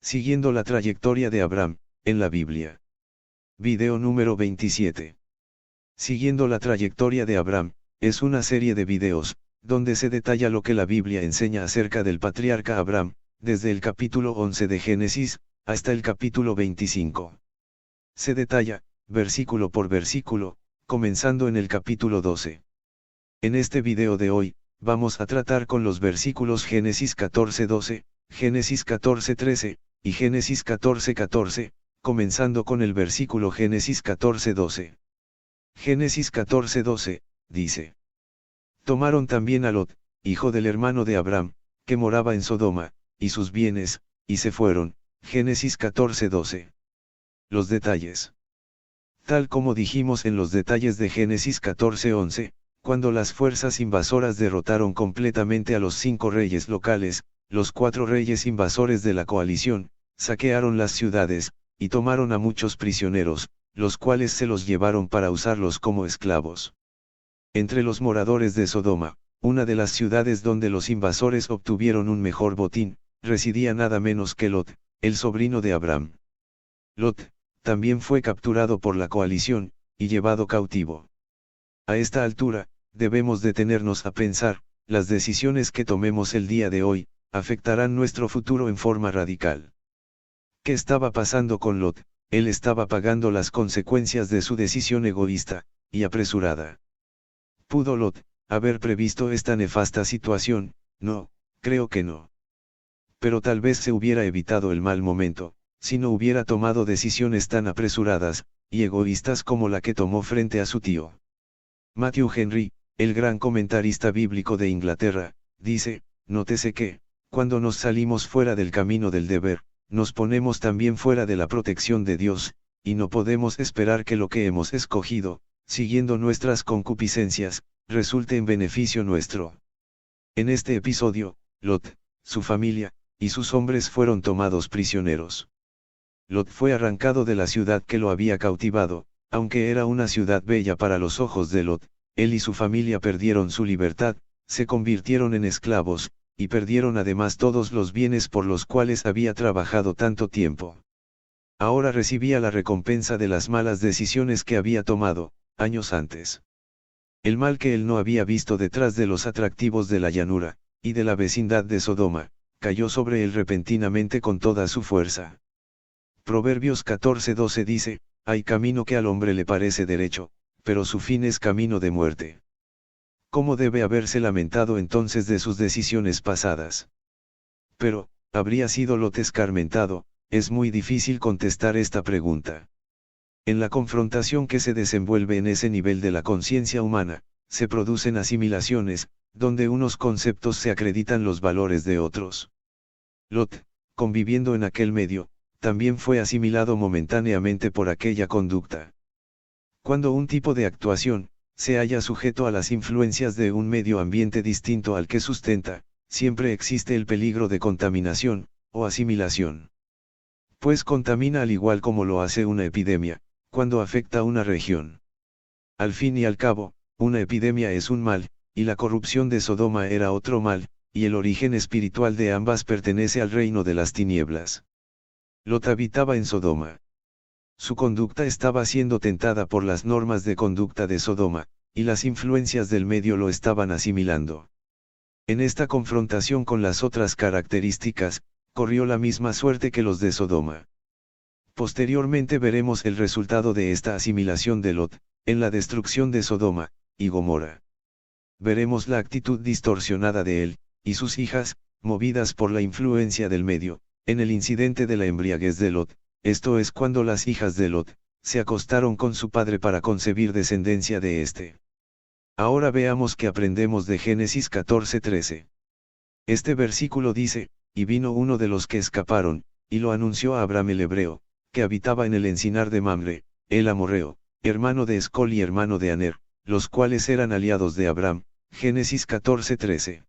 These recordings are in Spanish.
Siguiendo la trayectoria de Abraham, en la Biblia. Video número 27. Siguiendo la trayectoria de Abraham, es una serie de videos, donde se detalla lo que la Biblia enseña acerca del patriarca Abraham, desde el capítulo 11 de Génesis, hasta el capítulo 25. Se detalla, versículo por versículo, comenzando en el capítulo 12. En este video de hoy, vamos a tratar con los versículos Génesis 14:12, Génesis 14:13, y Génesis 14:14, comenzando con el versículo Génesis 14:12. Génesis 14:12, dice: Tomaron también a Lot, hijo del hermano de Abraham, que moraba en Sodoma, y sus bienes, y se fueron. Génesis 14:12. Los detalles. Tal como dijimos en los detalles de Génesis 14:11, cuando las fuerzas invasoras derrotaron completamente a los 5 reyes locales, los 4 reyes invasores de la coalición, saquearon las ciudades, y tomaron a muchos prisioneros, los cuales se los llevaron para usarlos como esclavos. Entre los moradores de Sodoma, una de las ciudades donde los invasores obtuvieron un mejor botín, residía nada menos que Lot, el sobrino de Abraham. Lot también fue capturado por la coalición, y llevado cautivo. A esta altura, debemos detenernos a pensar, las decisiones que tomemos el día de hoy, afectarán nuestro futuro en forma radical. ¿Qué estaba pasando con Lot? Él estaba pagando las consecuencias de su decisión egoísta, y apresurada. ¿Pudo Lot haber previsto esta nefasta situación? No, creo que no. Pero tal vez se hubiera evitado el mal momento, si no hubiera tomado decisiones tan apresuradas, y egoístas como la que tomó frente a su tío. Matthew Henry, el gran comentarista bíblico de Inglaterra, dice: nótese que, cuando nos salimos fuera del camino del deber, nos ponemos también fuera de la protección de Dios, y no podemos esperar que lo que hemos escogido, siguiendo nuestras concupiscencias, resulte en beneficio nuestro. En este episodio, Lot, su familia, y sus hombres fueron tomados prisioneros. Lot fue arrancado de la ciudad que lo había cautivado, aunque era una ciudad bella para los ojos de Lot, él y su familia perdieron su libertad, se convirtieron en esclavos, y perdieron además todos los bienes por los cuales había trabajado tanto tiempo. Ahora recibía la recompensa de las malas decisiones que había tomado, años antes. El mal que él no había visto detrás de los atractivos de la llanura, y de la vecindad de Sodoma, cayó sobre él repentinamente con toda su fuerza. Proverbios 14:12 dice: hay camino que al hombre le parece derecho, pero su fin es camino de muerte. ¿Cómo debe haberse lamentado entonces de sus decisiones pasadas? Pero, ¿habría sido Lot escarmentado? Es muy difícil contestar esta pregunta. En la confrontación que se desenvuelve en ese nivel de la conciencia humana, se producen asimilaciones, donde unos conceptos se acreditan los valores de otros. Lot, conviviendo en aquel medio, también fue asimilado momentáneamente por aquella conducta. Cuando un tipo de actuación se halla sujeto a las influencias de un medio ambiente distinto al que sustenta, siempre existe el peligro de contaminación, o asimilación. Pues contamina al igual como lo hace una epidemia, cuando afecta a una región. Al fin y al cabo, una epidemia es un mal, y la corrupción de Sodoma era otro mal, y el origen espiritual de ambas pertenece al reino de las tinieblas. Lot habitaba en Sodoma. Su conducta estaba siendo tentada por las normas de conducta de Sodoma, y las influencias del medio lo estaban asimilando. En esta confrontación con las otras características, corrió la misma suerte que los de Sodoma. Posteriormente veremos el resultado de esta asimilación de Lot, en la destrucción de Sodoma y Gomorra. Veremos la actitud distorsionada de él, y sus hijas, movidas por la influencia del medio, en el incidente de la embriaguez de Lot, esto es cuando las hijas de Lot se acostaron con su padre para concebir descendencia de éste. Ahora veamos qué aprendemos de Génesis 14:13. Este versículo dice: y vino uno de los que escaparon, y lo anunció a Abraham el hebreo, que habitaba en el encinar de Mamre, el amorreo, hermano de Escol y hermano de Aner, los cuales eran aliados de Abraham. Génesis 14:13.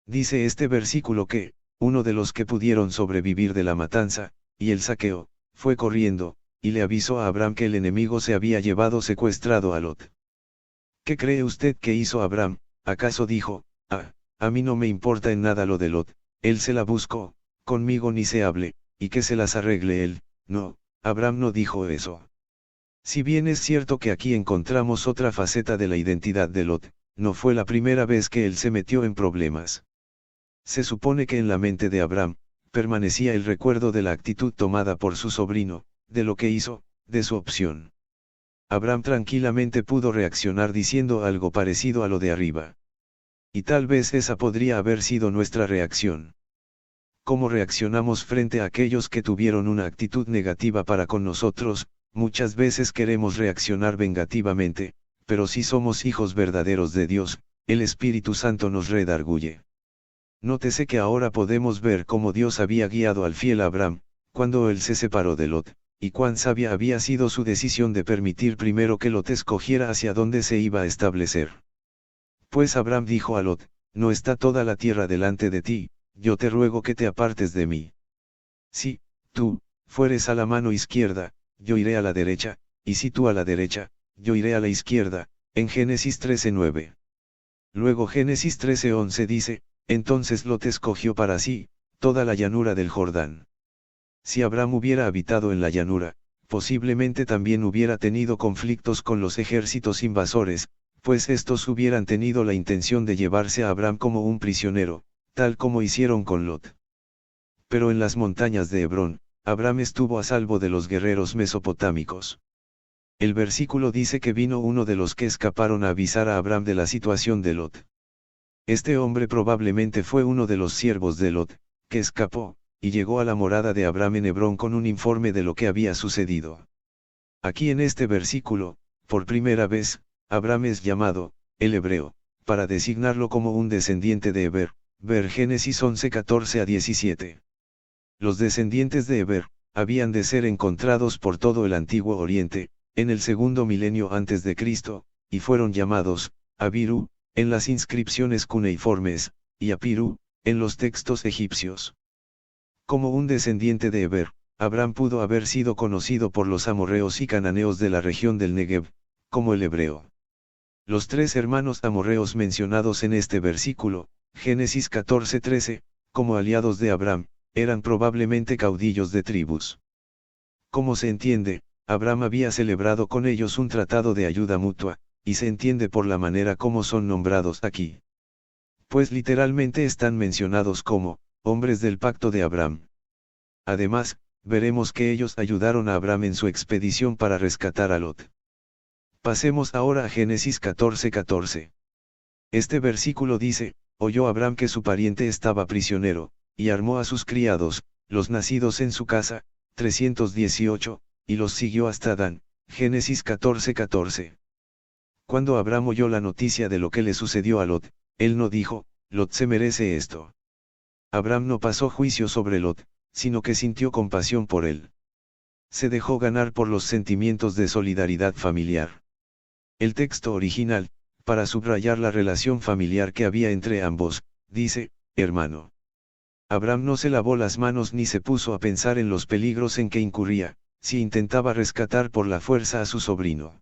Dice este versículo que, uno de los que pudieron sobrevivir de la matanza, y el saqueo, fue corriendo, y le avisó a Abraham que el enemigo se había llevado secuestrado a Lot. ¿Qué cree usted que hizo Abraham? ¿Acaso dijo: a mí no me importa en nada lo de Lot, él se la buscó, conmigo ni se hable, y que se las arregle él. No, Abraham no dijo eso. Si bien es cierto que aquí encontramos otra faceta de la identidad de Lot, no fue la primera vez que él se metió en problemas. Se supone que en la mente de Abraham, permanecía el recuerdo de la actitud tomada por su sobrino, de lo que hizo, de su opción. Abraham tranquilamente pudo reaccionar diciendo algo parecido a lo de arriba. Y tal vez esa podría haber sido nuestra reacción. ¿Cómo reaccionamos frente a aquellos que tuvieron una actitud negativa para con nosotros? Muchas veces queremos reaccionar vengativamente, pero si somos hijos verdaderos de Dios, el Espíritu Santo nos redarguye. Nótese que ahora podemos ver cómo Dios había guiado al fiel Abraham, cuando él se separó de Lot, y cuán sabia había sido su decisión de permitir primero que Lot escogiera hacia dónde se iba a establecer. Pues Abraham dijo a Lot, no está toda la tierra delante de ti, yo te ruego que te apartes de mí. Si, tú, fueres a la mano izquierda, yo iré a la derecha, y si tú a la derecha, yo iré a la izquierda, en Génesis 13:9. Luego Génesis 13:11 dice, entonces Lot escogió para sí, toda la llanura del Jordán. Si Abraham hubiera habitado en la llanura, posiblemente también hubiera tenido conflictos con los ejércitos invasores, pues estos hubieran tenido la intención de llevarse a Abraham como un prisionero, tal como hicieron con Lot. Pero en las montañas de Hebrón, Abraham estuvo a salvo de los guerreros mesopotámicos. El versículo dice que vino uno de los que escaparon a avisar a Abraham de la situación de Lot. Este hombre probablemente fue uno de los siervos de Lot, que escapó, y llegó a la morada de Abraham en Hebrón con un informe de lo que había sucedido. Aquí en este versículo, por primera vez, Abraham es llamado, el hebreo, para designarlo como un descendiente de Heber, ver Génesis 11:14-17. Los descendientes de Heber, habían de ser encontrados por todo el antiguo Oriente, en el segundo milenio antes de Cristo, y fueron llamados, Abiru, en las inscripciones cuneiformes, y Apiru, en los textos egipcios. Como un descendiente de Heber, Abraham pudo haber sido conocido por los amorreos y cananeos de la región del Negev, como el hebreo. Los tres hermanos amorreos mencionados en este versículo, Génesis 14:13, como aliados de Abraham, eran probablemente caudillos de tribus. Como se entiende, Abraham había celebrado con ellos un tratado de ayuda mutua, y se entiende por la manera como son nombrados aquí. Pues literalmente están mencionados como, hombres del pacto de Abraham. Además, veremos que ellos ayudaron a Abraham en su expedición para rescatar a Lot. Pasemos ahora a Génesis 14:14. Este versículo dice, oyó Abraham que su pariente estaba prisionero, y armó a sus criados, los nacidos en su casa, 318, y los siguió hasta Dan, Génesis 14:14. Cuando Abraham oyó la noticia de lo que le sucedió a Lot, él no dijo, Lot se merece esto. Abraham no pasó juicio sobre Lot, sino que sintió compasión por él. Se dejó ganar por los sentimientos de solidaridad familiar. El texto original, para subrayar la relación familiar que había entre ambos, dice, hermano. Abraham no se lavó las manos ni se puso a pensar en los peligros en que incurría, si intentaba rescatar por la fuerza a su sobrino.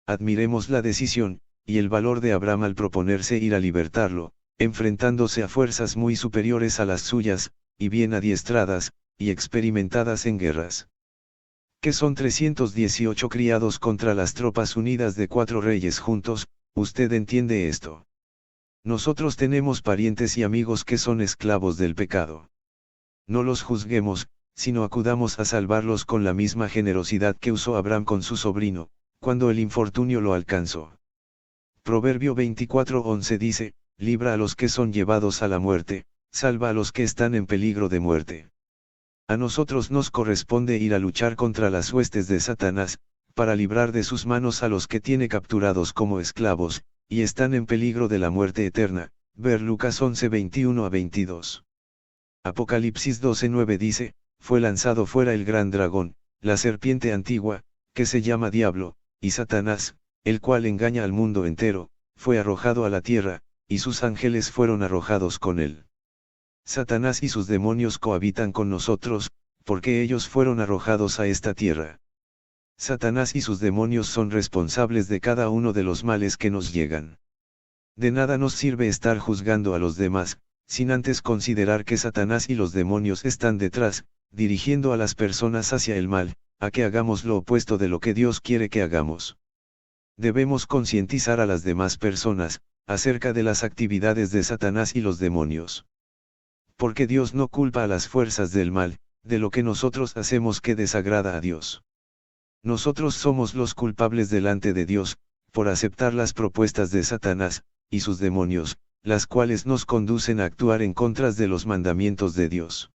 Admiremos la decisión, y el valor de Abraham al proponerse ir a libertarlo, enfrentándose a fuerzas muy superiores a las suyas, y bien adiestradas, y experimentadas en guerras. Que son 318 criados contra las tropas unidas de 4 reyes juntos, usted entiende esto. Nosotros tenemos parientes y amigos que son esclavos del pecado. No los juzguemos, sino acudamos a salvarlos con la misma generosidad que usó Abraham con su sobrino, cuando el infortunio lo alcanzó. Proverbio 24:11 dice, libra a los que son llevados a la muerte, salva a los que están en peligro de muerte. A nosotros nos corresponde ir a luchar contra las huestes de Satanás, para librar de sus manos a los que tiene capturados como esclavos, y están en peligro de la muerte eterna, ver Lucas 11:21-22. Apocalipsis 12:9 dice, fue lanzado fuera el gran dragón, la serpiente antigua, que se llama Diablo, y Satanás, el cual engaña al mundo entero, fue arrojado a la tierra, y sus ángeles fueron arrojados con él. Satanás y sus demonios cohabitan con nosotros, porque ellos fueron arrojados a esta tierra. Satanás y sus demonios son responsables de cada uno de los males que nos llegan. De nada nos sirve estar juzgando a los demás, sin antes considerar que Satanás y los demonios están detrás, dirigiendo a las personas hacia el mal, a que hagamos lo opuesto de lo que Dios quiere que hagamos. Debemos concientizar a las demás personas, acerca de las actividades de Satanás y los demonios. Porque Dios no culpa a las fuerzas del mal, de lo que nosotros hacemos que desagrada a Dios. Nosotros somos los culpables delante de Dios, por aceptar las propuestas de Satanás, y sus demonios, las cuales nos conducen a actuar en contra de los mandamientos de Dios.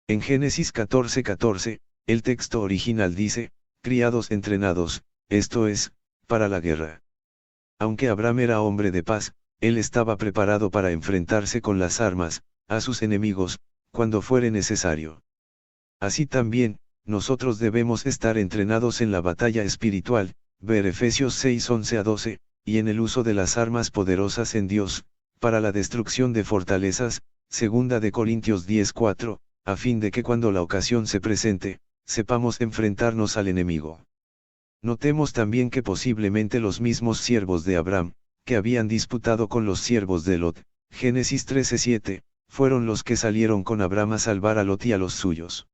En Génesis 14:14, el texto original dice, criados entrenados, esto es, para la guerra. Aunque Abraham era hombre de paz, él estaba preparado para enfrentarse con las armas, a sus enemigos, cuando fuere necesario. Así también, nosotros debemos estar entrenados en la batalla espiritual, ver Efesios 6:11-12, y en el uso de las armas poderosas en Dios, para la destrucción de fortalezas, 2 de Corintios 10:4, a fin de que cuando la ocasión se presente, sepamos enfrentarnos al enemigo. Notemos también que posiblemente los mismos siervos de Abraham, que habían disputado con los siervos de Lot, Génesis 13:7, fueron los que salieron con Abraham a salvar a Lot y a los suyos.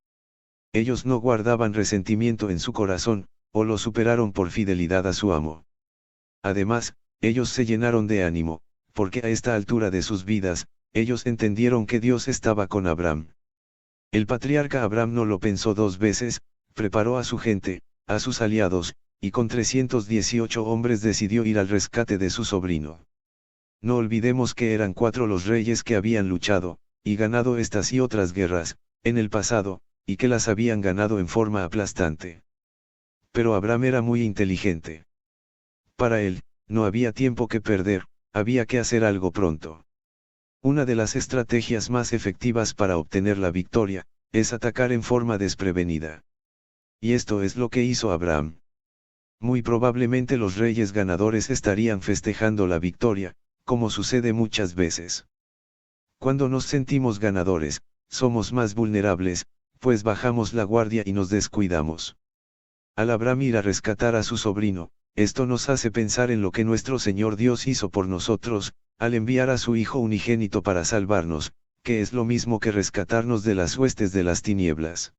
Ellos no guardaban resentimiento en su corazón, o lo superaron por fidelidad a su amo. Además, ellos se llenaron de ánimo, porque a esta altura de sus vidas, ellos entendieron que Dios estaba con Abraham. El patriarca Abraham no lo pensó dos veces, preparó a su gente, a sus aliados, y con 318 hombres decidió ir al rescate de su sobrino. No olvidemos que eran 4 los reyes que habían luchado, y ganado estas y otras guerras, en el pasado, y que las habían ganado en forma aplastante. Pero Abraham era muy inteligente. Para él, no había tiempo que perder, había que hacer algo pronto. Una de las estrategias más efectivas para obtener la victoria, es atacar en forma desprevenida. Y esto es lo que hizo Abraham. Muy probablemente los reyes ganadores estarían festejando la victoria, como sucede muchas veces. Cuando nos sentimos ganadores, somos más vulnerables, pues bajamos la guardia y nos descuidamos. Al Abraham ir a rescatar a su sobrino, esto nos hace pensar en lo que nuestro Señor Dios hizo por nosotros, al enviar a su Hijo unigénito para salvarnos, que es lo mismo que rescatarnos de las huestes de las tinieblas.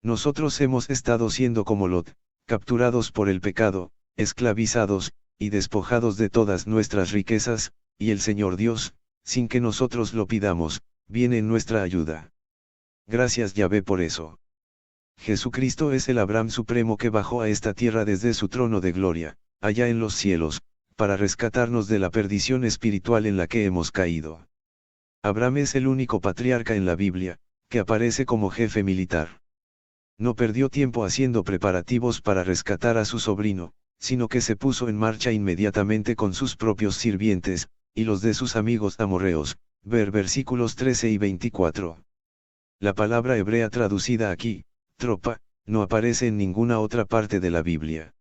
Nosotros hemos estado siendo como Lot, capturados por el pecado, esclavizados, y despojados de todas nuestras riquezas, y el Señor Dios, sin que nosotros lo pidamos, viene en nuestra ayuda. Gracias Yahvé por eso. Jesucristo es el Abraham supremo que bajó a esta tierra desde su trono de gloria, allá en los cielos, para rescatarnos de la perdición espiritual en la que hemos caído. Abraham es el único patriarca en la Biblia, que aparece como jefe militar. No perdió tiempo haciendo preparativos para rescatar a su sobrino, sino que se puso en marcha inmediatamente con sus propios sirvientes, y los de sus amigos amorreos, ver versículos 13 y 24. La palabra hebrea traducida aquí, tropa, no aparece en ninguna otra parte de la Biblia.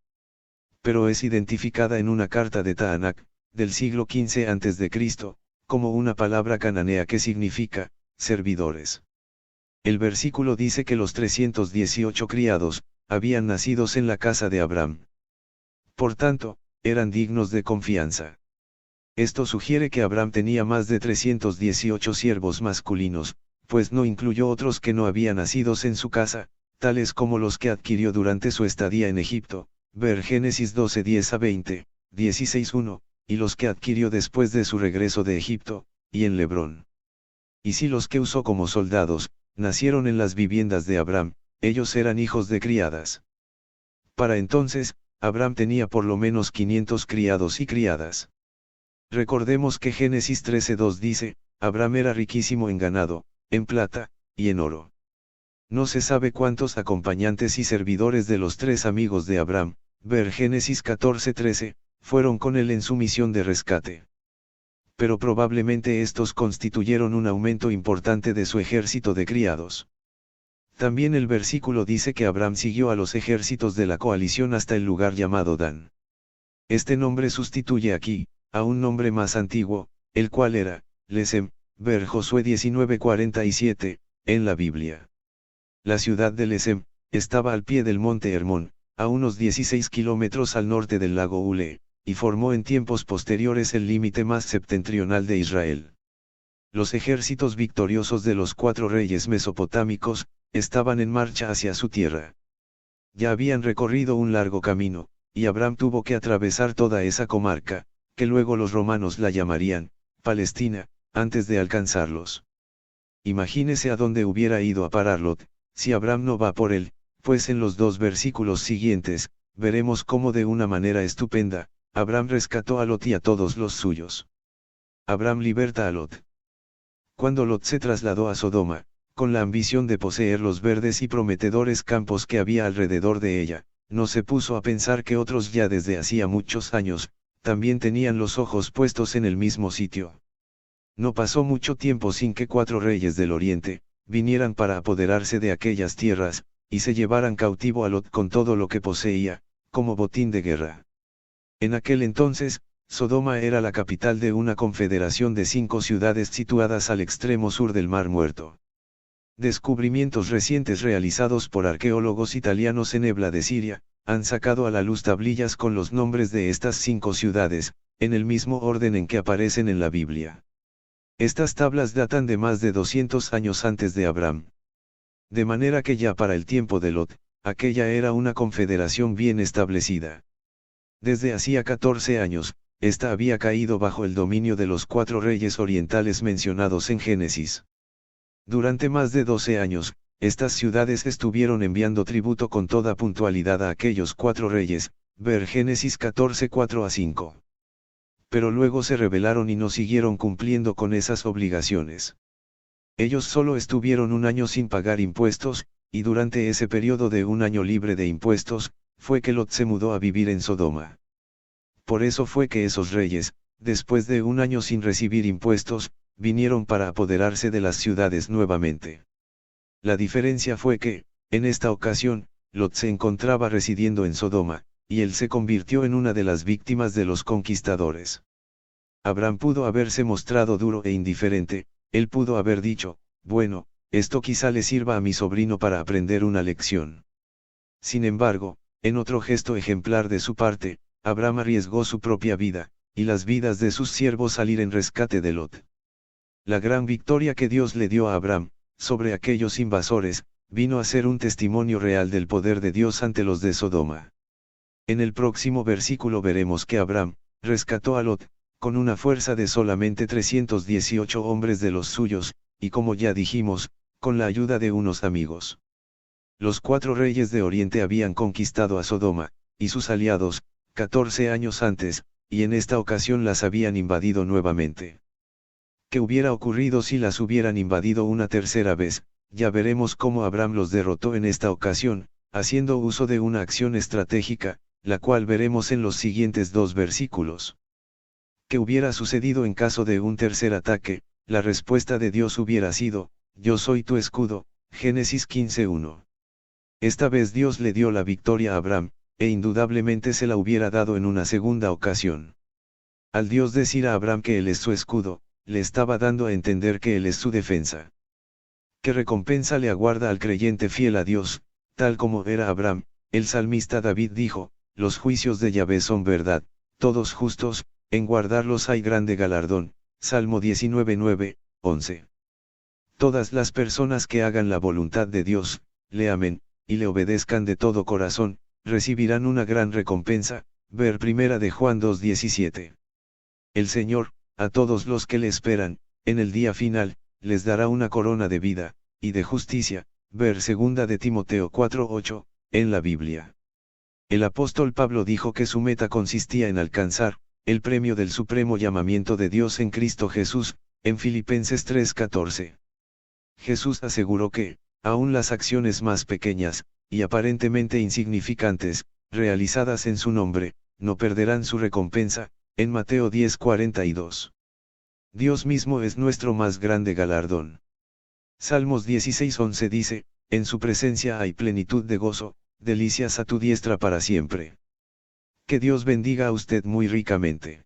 Pero es identificada en una carta de Taanac, del siglo XV a.C., como una palabra cananea que significa, servidores. El versículo dice que los 318 criados, habían nacidos en la casa de Abraham. Por tanto, eran dignos de confianza. Esto sugiere que Abraham tenía más de 318 siervos masculinos, pues no incluyó otros que no habían nacidos en su casa, tales como los que adquirió durante su estadía en Egipto, ver Génesis 12:10-20, 16:1, y los que adquirió después de su regreso de Egipto, y en Lebrón. Y si los que usó como soldados, nacieron en las viviendas de Abraham, ellos eran hijos de criadas. Para entonces, Abraham tenía por lo menos 500 criados y criadas. Recordemos que Génesis 13:2 dice, Abraham era riquísimo en ganado, en plata, y en oro. No se sabe cuántos acompañantes y servidores de los 3 amigos de Abraham, ver Génesis 14:13, fueron con él en su misión de rescate. Pero probablemente estos constituyeron un aumento importante de su ejército de criados. También el versículo dice que Abraham siguió a los ejércitos de la coalición hasta el lugar llamado Dan. Este nombre sustituye aquí, a un nombre más antiguo, el cual era, Lesem, ver Josué 19:47, en la Biblia. La ciudad de Lesem, estaba al pie del monte Hermón, a unos 16 kilómetros al norte del lago Ule, y formó en tiempos posteriores el límite más septentrional de Israel. Los ejércitos victoriosos de los 4 reyes mesopotámicos, estaban en marcha hacia su tierra. Ya habían recorrido un largo camino, y Abram tuvo que atravesar toda esa comarca, que luego los romanos la llamarían Palestina, antes de alcanzarlos. Imagínese a dónde hubiera ido a parar Lot, si Abram no va por él, pues en los 2 versículos siguientes, veremos cómo de una manera estupenda, Abram rescató a Lot y a todos los suyos. Abram liberta a Lot. Cuando Lot se trasladó a Sodoma, con la ambición de poseer los verdes y prometedores campos que había alrededor de ella, no se puso a pensar que otros ya desde hacía muchos años, también tenían los ojos puestos en el mismo sitio. No pasó mucho tiempo sin que 4 reyes del oriente, vinieran para apoderarse de aquellas tierras, y se llevaran cautivo a Lot con todo lo que poseía, como botín de guerra. En aquel entonces, Sodoma era la capital de una confederación de 5 ciudades situadas al extremo sur del Mar Muerto. Descubrimientos recientes realizados por arqueólogos italianos en Ebla de Siria, han sacado a la luz tablillas con los nombres de estas 5 ciudades, en el mismo orden en que aparecen en la Biblia. Estas tablas datan de más de 200 años antes de Abram. De manera que ya para el tiempo de Lot, aquella era una confederación bien establecida. Desde hacía 14 años, esta había caído bajo el dominio de los 4 reyes orientales mencionados en Génesis. Durante más de 12 años, estas ciudades estuvieron enviando tributo con toda puntualidad a aquellos 4 reyes, ver Génesis 14, 4-5. Pero luego se rebelaron y no siguieron cumpliendo con esas obligaciones. Ellos solo estuvieron 1 año sin pagar impuestos, y durante ese periodo de 1 año libre de impuestos, fue que Lot se mudó a vivir en Sodoma. Por eso fue que esos reyes, después de 1 año sin recibir impuestos, vinieron para apoderarse de las ciudades nuevamente. La diferencia fue que, en esta ocasión, Lot se encontraba residiendo en Sodoma, y él se convirtió en una de las víctimas de los conquistadores. Abram pudo haberse mostrado duro e indiferente, él pudo haber dicho, bueno, esto quizá le sirva a mi sobrino para aprender una lección. Sin embargo, en otro gesto ejemplar de su parte, Abram arriesgó su propia vida, y las vidas de sus siervos al ir en rescate de Lot. La gran victoria que Dios le dio a Abram, sobre aquellos invasores, vino a ser un testimonio real del poder de Dios ante los de Sodoma. En el próximo versículo veremos que Abram rescató a Lot, con una fuerza de solamente 318 hombres de los suyos, y como ya dijimos, con la ayuda de unos amigos. Los 4 reyes de Oriente habían conquistado a Sodoma, y sus aliados, 14 años antes, y en esta ocasión las habían invadido nuevamente. ¿Qué hubiera ocurrido si las hubieran invadido una tercera vez? Ya veremos cómo Abram los derrotó en esta ocasión, haciendo uso de una acción estratégica, la cual veremos en los siguientes 2 versículos. ¿Qué hubiera sucedido en caso de un tercer ataque? La respuesta de Dios hubiera sido, yo soy tu escudo, Génesis 15:1. Esta vez Dios le dio la victoria a Abram, e indudablemente se la hubiera dado en una segunda ocasión. Al Dios decir a Abram que él es su escudo, le estaba dando a entender que él es su defensa. ¿Qué recompensa le aguarda al creyente fiel a Dios? Tal como era Abram, el salmista David dijo, los juicios de Yahvé son verdad, todos justos, en guardarlos hay grande galardón, Salmo 19:9, 11. Todas las personas que hagan la voluntad de Dios, le amen, y le obedezcan de todo corazón, recibirán una gran recompensa, ver 1 de Juan 2:17. El Señor, a todos los que le esperan, en el día final, les dará una corona de vida, y de justicia, ver 2 de Timoteo 4:8, en la Biblia. El apóstol Pablo dijo que su meta consistía en alcanzar, el premio del supremo llamamiento de Dios en Cristo Jesús, en Filipenses 3:14. Jesús aseguró que, aun las acciones más pequeñas, y aparentemente insignificantes, realizadas en su nombre, no perderán su recompensa, en Mateo 10:42. Dios mismo es nuestro más grande galardón. Salmos 16:11 dice, en su presencia hay plenitud de gozo, delicias a tu diestra para siempre. Que Dios bendiga a usted muy ricamente.